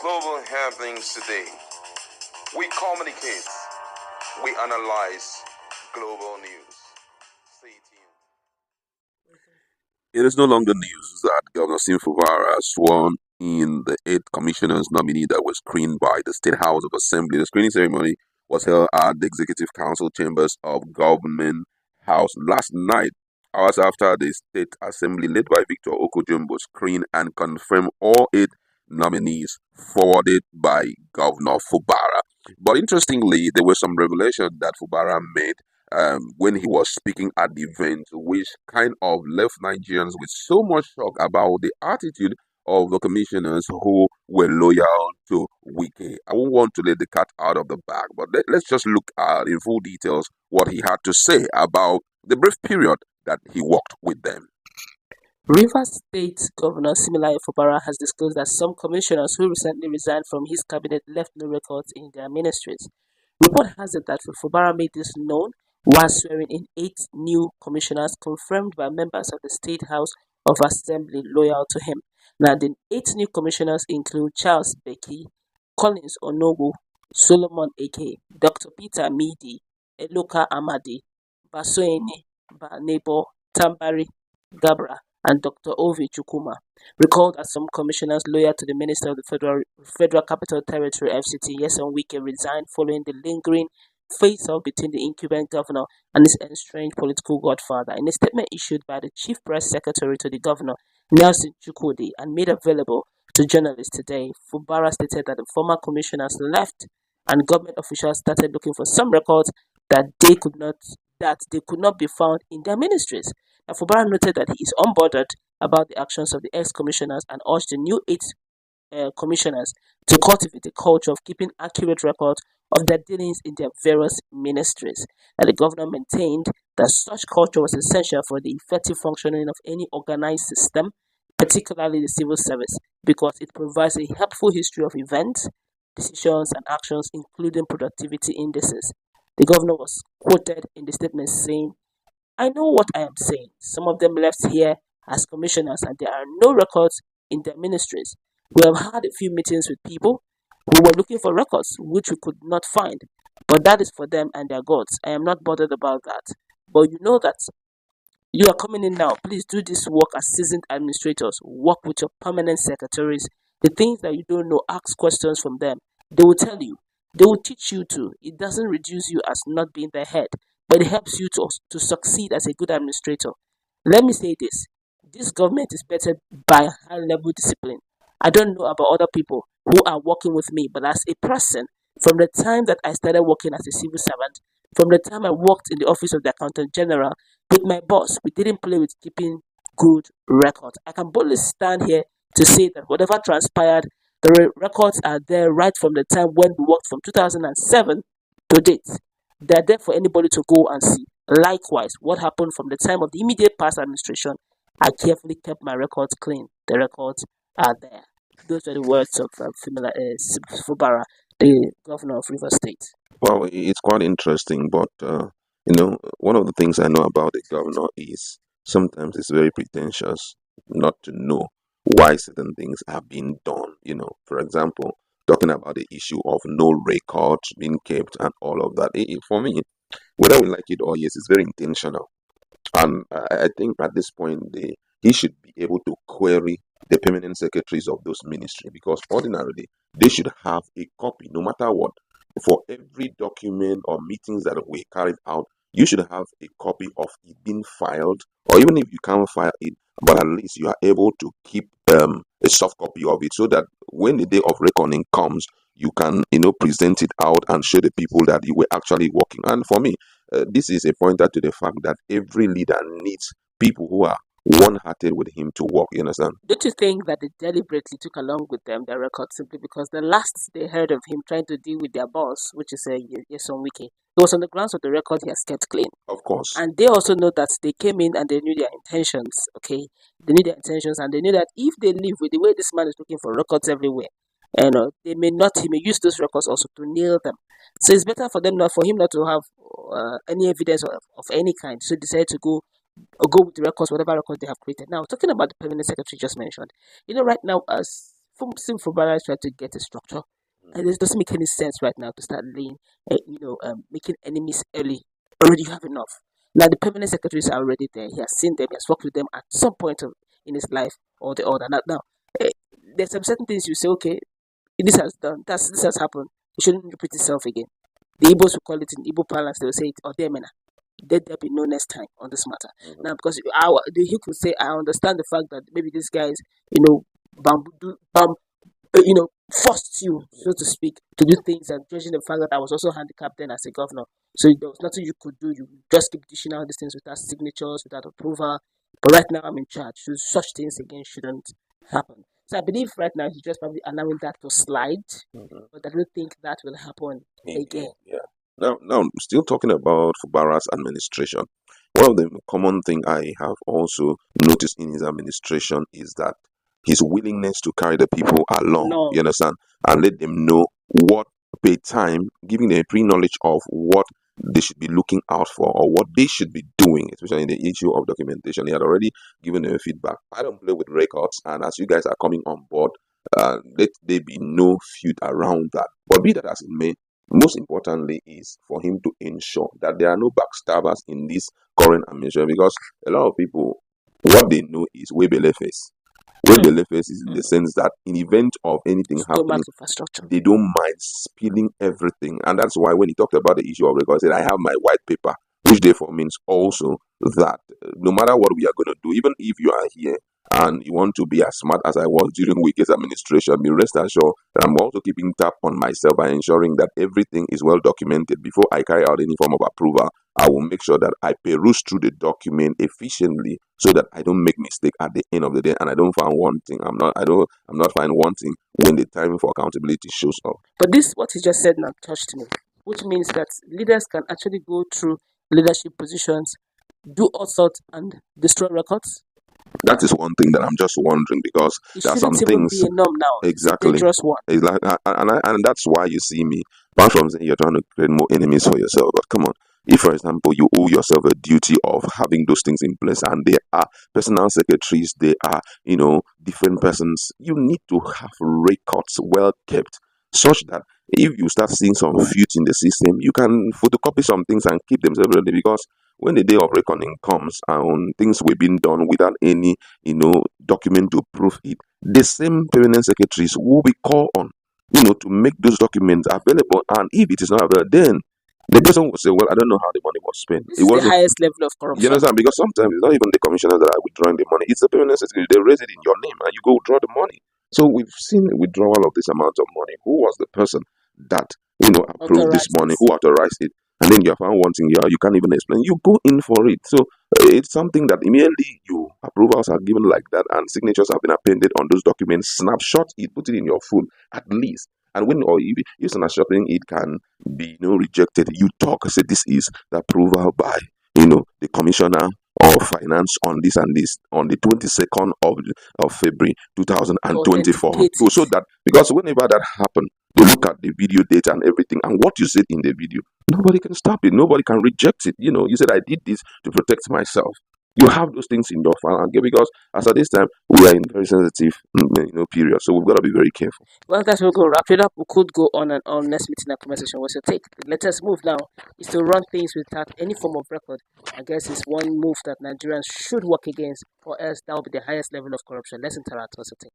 global happenings today. We communicate, we analyze global news. Stay tuned. It is no longer news that Governor Fubara sworn in the 8 commissioners nominee that was screened by the State House of Assembly. The screening ceremony was held at the Executive Council chambers of Government House last night, hours after the State Assembly, led by Victor Okojumbo, screened and confirmed all 8 nominees forwarded by Governor Fubara. But interestingly, there were some revelations that Fubara made when he was speaking at the event, which kind of left Nigerians with so much shock about the attitude of the commissioners who were loyal to Wike. I won't want to let the cat out of the bag, but let's just look at in full details what he had to say about the brief period that he worked with them. Rivers State Governor Similayo Fubara has disclosed that some commissioners who recently resigned from his cabinet left no records in their ministries. Report has it that Fubara made this known while swearing in 8 new commissioners confirmed by members of the State House of Assembly loyal to him. Now, the 8 new commissioners include Charles Becky, Collins Onogo, Solomon Eke, Dr. Peter Midi, Eloka Amadi, Basoene Banebo, Tambari Gabra, and Dr. Ovi Chukuma. Recall that some commissioners loyal to the Minister of the Federal Capital Territory (FCT), Nyesom Wike, resigned following the lingering face-off between the incumbent governor and his estranged political godfather. In a statement issued by the Chief Press Secretary to the governor, Nelson Chukwudi, and made available to journalists today, Fubara stated that the former commissioners left and government officials started looking for some records that they could not be found in their ministries. Now, Fubara noted that he is unbothered about the actions of the ex-commissioners and urged the new 8 commissioners to cultivate a culture of keeping accurate records of their dealings in their various ministries. And the governor maintained that such culture was essential for the effective functioning of any organized system, particularly the civil service, because it provides a helpful history of events, decisions, and actions, including productivity indices. The governor was quoted in the statement saying, "I know what I am saying. Some of them left here as commissioners and there are no records in their ministries. We have had a few meetings with people who were looking for records which we could not find. But that is for them and their gods. I am not bothered about that. But you know that you are coming in now. Please do this work as seasoned administrators. Work with your permanent secretaries. The things that you don't know, ask questions from them. They will tell you. They will teach you too. It doesn't reduce you as not being the head, but it helps you to succeed as a good administrator. Let me say this. This government is better by high-level discipline. I don't know about other people who are working with me, but as a person, from the time that I started working as a civil servant, from the time I worked in the office of the Accountant General with my boss, we didn't play with keeping good records. I can boldly stand here to say that whatever transpired, the records are there right from the time when we worked from 2007 to date. They're there for anybody to go and see. Likewise, what happened from the time of the immediate past administration, I carefully kept my records clean. The records are there. Those are the words of Fubara, the governor of Rivers State. Well, it's quite interesting, but one of the things I know about the governor is sometimes it's very pretentious not to know why certain things are being done. For example, talking about the issue of no records being kept and all of that. For me, whether we like it or yes, it's very intentional. And I think at this point, he should be able to query the permanent secretaries of those ministries, because ordinarily they should have a copy, no matter what. For every document or meetings that we carried out, you should have a copy of it being filed, or even if you can't file it, but at least you are able to keep a soft copy of it, so that when the day of reckoning comes, you can present it out and show the people that you were actually working. And for me, this is a pointer to the fact that every leader needs people who are one-hearted with him to work. You understand? Don't you think that they deliberately took along with them their records simply because the last they heard of him trying to deal with their boss, which is Nyesom Wike, it was on the grounds of the record he has kept clean. Of course. And they also know that they came in and they knew their intentions, okay? They knew their intentions, and they knew that if they leave with the way this man is looking for records everywhere, he may use those records also to nail them. So it's better for him not to have any evidence of any kind. So they decided to go with the records, whatever record they have created. Now, talking about the permanent secretary just mentioned, right now, as Fubara is trying to get a structure, and it doesn't make any sense right now to start laying, making enemies early. Already you have enough. Now the permanent secretaries are already there. He has seen them. He has worked with them at some point in his life or the other. Now, eh, there's some certain things you say, okay, this has done, this has happened. It shouldn't repeat itself again. The Igbos will call it in Igbo parlance. They will say it Odemena. Let there be no next time on this matter. Now, because he could say, I understand the fact that maybe these guys, bamboo, forced you, so to speak, to do things, and judging the fact that I was also handicapped then as a governor. So there was nothing you could do. You just keep dishing out these things without signatures, without approval. But right now I'm in charge. So such things again shouldn't happen. So I believe right now he's just probably allowing that to slide. But I don't think that will happen again. Yeah. Now, still talking about Fubara's administration. One of the common thing I have also noticed in his administration is that his willingness to carry the people along. No. You understand, and let them know what pay time, giving them pre-knowledge of what they should be looking out for or what they should be doing, especially in the issue of documentation. He had already given them feedback. I don't play with records, and as you guys are coming on board, let there be no feud around that. But be that as it may, most importantly is for him to ensure that there are no backstabbers in this current administration, because a lot of people, what they know is Webele face. Webele face is in the sense that in event of anything happening, infrastructure, they don't mind spilling everything. And that's why when he talked about the issue of records, he said, I have my white paper, which therefore means also that no matter what we are going to do, even if you are here and you want to be as smart as I was during Wike's administration, be rest assured that I'm also keeping tab on myself by ensuring that everything is well documented. Before I carry out any form of approval, I will make sure that I peruse through the document efficiently so that I don't make mistake at the end of the day and I don't find one thing. I'm not find one thing when the time for accountability shows up. But this, what he just said now, touched me, which means that leaders can actually go through leadership positions, do all sorts, and destroy records. That is one thing that I'm just wondering, because there are some things. Be a norm now. Exactly. It's a dangerous one. Exactly. And that's why you see me, apart from saying you're trying to create more enemies for yourself, but come on. If, for example, you owe yourself a duty of having those things in place, and there are personal secretaries, there are, different persons, you need to have records well kept, such that if you start seeing some feuds in the system, you can photocopy some things and keep them separately, because when the day of reckoning comes and things were being done without any, document to prove it, the same permanent secretaries will be called on, to make those documents available. And if it is not available, then the person will say, well, I don't know how the money was spent. This is the highest level of corruption. You understand? Because sometimes it's not even the commissioners that are withdrawing the money. It's the permanent secretary. They raise it in your name and you go withdraw the money. So we've seen a withdrawal of this amount of money. Who was the person that, approved this money? Who authorized it? And then you found one thing, you can't even explain. You go in for it. So it's something that immediately you approvals are given like that and signatures have been appended on those documents. Snapshot it, put it in your phone at least. And when or if it's not shopping, it can be rejected. You talk, say this is the approval by the commissioner of finance on this and this on the 22nd of February 2024. So that, because whenever that happened, they look at the video data and everything, and what you said in the video, nobody can stop it, nobody can reject it. You said I did this to protect myself. You have those things in your file, again, because as at this time we are in very sensitive period, so we've got to be very careful. Well, guys, we're going to wrap it up. We could go on and on. Next meeting and conversation. What's your take? Let us move now. Is to run things without any form of record. I guess it's one move that Nigerians should work against, or else that will be the highest level of corruption. Let's interact. What's your take?